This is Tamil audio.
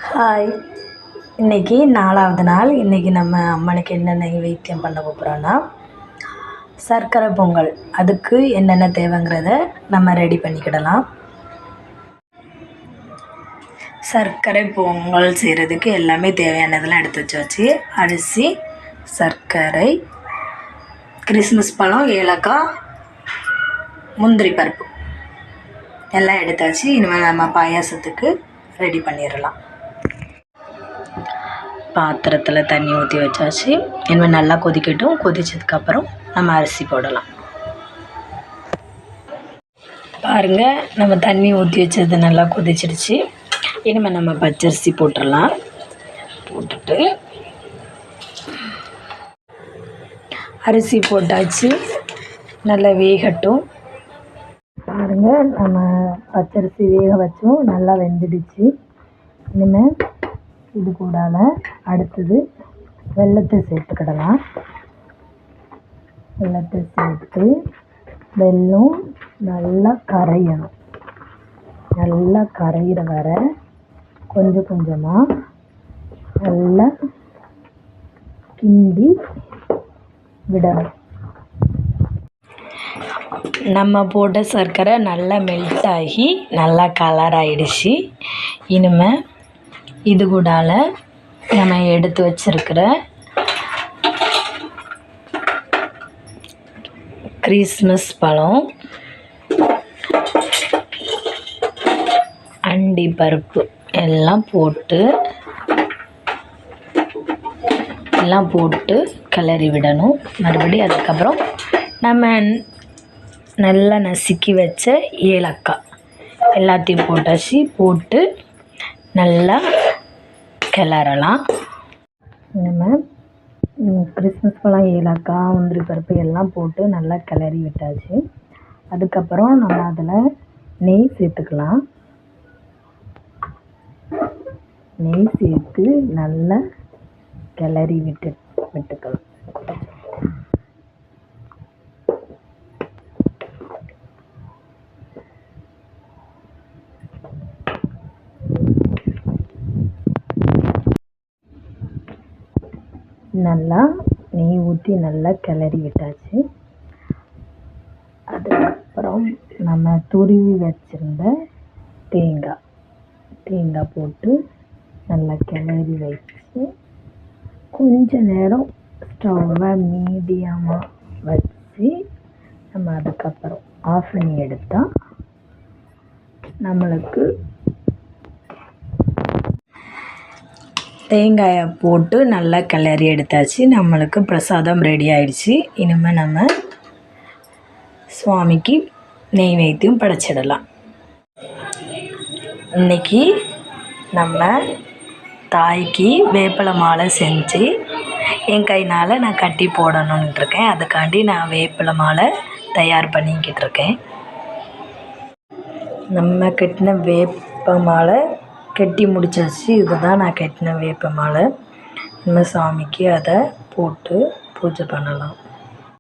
ஹாய். இன்றைக்கி 4வது நாள். இன்றைக்கி நம்ம அம்மனுக்கு என்ன நைவேத்தியம் பண்ண போகிறோன்னா சர்க்கரை பொங்கல். அதுக்கு என்னென்ன தேவைங்கிறத நம்ம ரெடி பண்ணிக்கிடலாம். சர்க்கரை பொங்கல் செய்கிறதுக்கு எல்லாமே தேவையானதெல்லாம் எடுத்து வச்சாச்சு. அரிசி, சர்க்கரை, கிறிஸ்மஸ் பழம், ஏலக்காய், முந்திரி பருப்பு எல்லாம் எடுத்தாச்சு. இனிமேல் நம்ம பாயாசத்துக்கு ரெடி பண்ணிடலாம். பாத்திரத்தில் தண்ணி ஊற்றி வச்சாச்சு. இனிமேல் நல்லா கொதிக்கட்டும். கொதித்ததுக்கப்புறம் நம்ம அரிசி போடலாம். பாருங்கள், நம்ம தண்ணி ஊற்றி வச்சது நல்லா கொதிச்சிடுச்சு. இனிமேல் நம்ம பச்சரிசி போட்டுடலாம். போட்டுட்டு அரிசி போட்டாச்சு, நல்லா வேகட்டும். பாருங்கள், நம்ம பச்சரிசி வேக வச்சோம், நல்லா வெந்துடுச்சு. இனிமேல் இது கூடால அடுத்தது வெல்லத்தை சேர்த்துக்கிடலாம். வெல்லத்தை சேர்த்து வெல்லம் நல்லா கரையணும். நல்லா கரையிற வர கொஞ்சம் கொஞ்சமாக நல்லா கிண்டி விடணும். நம்ம போட்ட சர்க்கரை நல்லா மெல்ட் ஆகி நல்லா கலர் ஆகிடுச்சு. இனிமேல் இது கூடால நம்ம எடுத்து வச்சிருக்கிற கிறிஸ்மஸ் பழம், அண்டி பருப்பு எல்லாம் போட்டு கிளறி விடணும். மறுபடியும் அதுக்கப்புறம் நம்ம நல்லா நசுக்கி வச்ச ஏலக்காய் எல்லாத்தையும் போட்டு நல்லா கிளறலாம். நம்ம கிறிஸ்மஸ் பழம், ஏலக்காய், முந்திரி பருப்பு எல்லாம் போட்டு நல்லா கிளறி விட்டாச்சு. அதுக்கப்புறம் நம்ம அதில் நெய் சேர்த்துக்கலாம். நெய் சேர்த்து நல்லா கிளறி விட்டுக்கலாம். நல்லா நெய் ஊற்றி நல்லா கிளறி விட்டாச்சு. அதுக்கப்புறம் நம்ம துருவி வச்சுருந்த தேங்காய் போட்டு நல்லா கிளறி வச்சு கொஞ்ச நேரம் ஸ்டவ்வை மீடியமாக வச்சு நம்ம அதுக்கப்புறம் ஆஃப் பண்ணி எடுத்தால் நம்மளுக்கு தேங்காயை போட்டு நல்லா கிளறி எடுத்தாச்சு. நம்மளுக்கு பிரசாதம் ரெடி ஆயிடுச்சு. இனிமேல் நம்ம சுவாமிக்கு நெய்வேத்தியம் படைச்சிடலாம். இன்றைக்கி நம்ம தாய்க்கு வேப்பிலை மாலை செஞ்சு என் கைனால் நான் கட்டி போடணுன்ட்டு இருக்கேன். அதுக்காண்டி நான் வேப்பிலை மாலை தயார் பண்ணிக்கிட்டு இருக்கேன். நம்ம கட்டின வேப்ப மாலை கட்டி முடிச்சாச்சு. இதுதான் நான் கட்டின வேப்ப மாலை. நம்ம சாமிக்கு அதை போட்டு பூஜை பண்ணலாம்.